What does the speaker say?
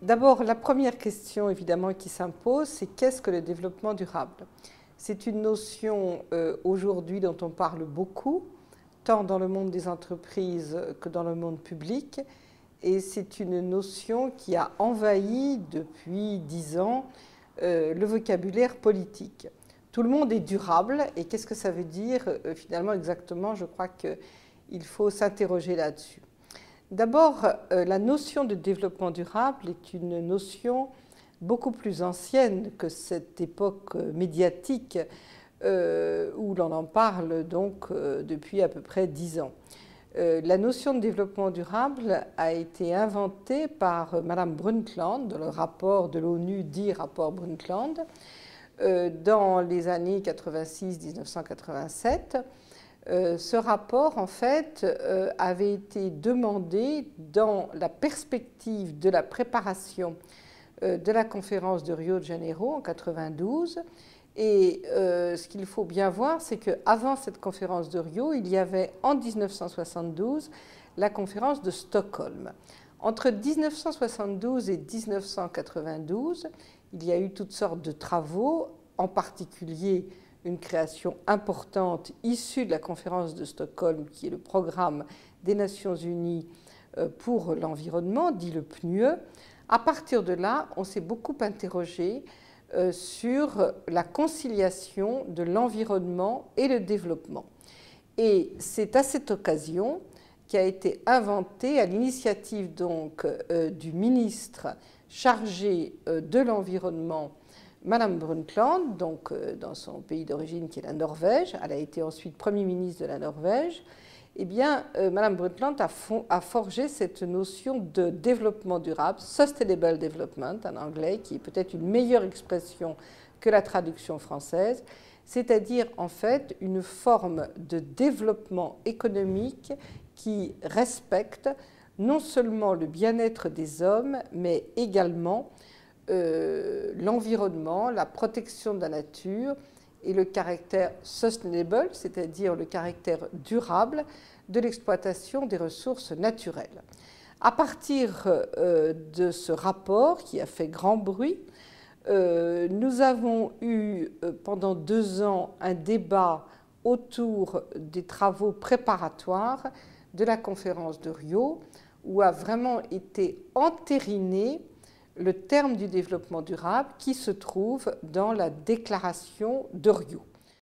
D'abord, la première question évidemment qui s'impose, c'est qu'est-ce que le développement durable? C'est une notion aujourd'hui dont on parle beaucoup, tant dans le monde des entreprises que dans le monde public, et c'est une notion qui a envahi depuis 10 ans le vocabulaire politique. Tout le monde est durable, et qu'est-ce que ça veut dire finalement exactement? Je crois qu'il faut s'interroger là-dessus. D'abord, la notion de développement durable est une notion beaucoup plus ancienne que cette époque médiatique où l'on en parle donc depuis à peu près 10 ans. La notion de développement durable a été inventée par Madame Brundtland, dans le rapport de l'ONU dit rapport Brundtland, dans les années 86-1987. Ce rapport, en fait, avait été demandé dans la perspective de la préparation de la conférence de Rio de Janeiro en 1992. Et ce qu'il faut bien voir, c'est qu'avant cette conférence de Rio, il y avait en 1972 la conférence de Stockholm. Entre 1972 et 1992, il y a eu toutes sortes de travaux, en particulier une création importante issue de la conférence de Stockholm, qui est le programme des Nations Unies pour l'environnement, dit le PNUE. À partir de là, on s'est beaucoup interrogé sur la conciliation de l'environnement et le développement. Et c'est à cette occasion qu'a été inventé, à l'initiative donc du ministre chargé de l'environnement, Madame Brundtland, donc dans son pays d'origine qui est la Norvège, elle a été ensuite Premier ministre de la Norvège, eh bien, Madame Brundtland a forgé cette notion de développement durable, Sustainable Development en anglais, qui est peut-être une meilleure expression que la traduction française, c'est-à-dire en fait une forme de développement économique qui respecte non seulement le bien-être des hommes, mais également l'environnement, la protection de la nature et le caractère sustainable, c'est-à-dire le caractère durable de l'exploitation des ressources naturelles. À partir de ce rapport qui a fait grand bruit, nous avons eu pendant 2 ans un débat autour des travaux préparatoires de la conférence de Rio, où a vraiment été entériné le terme du développement durable qui se trouve dans la déclaration de Rio.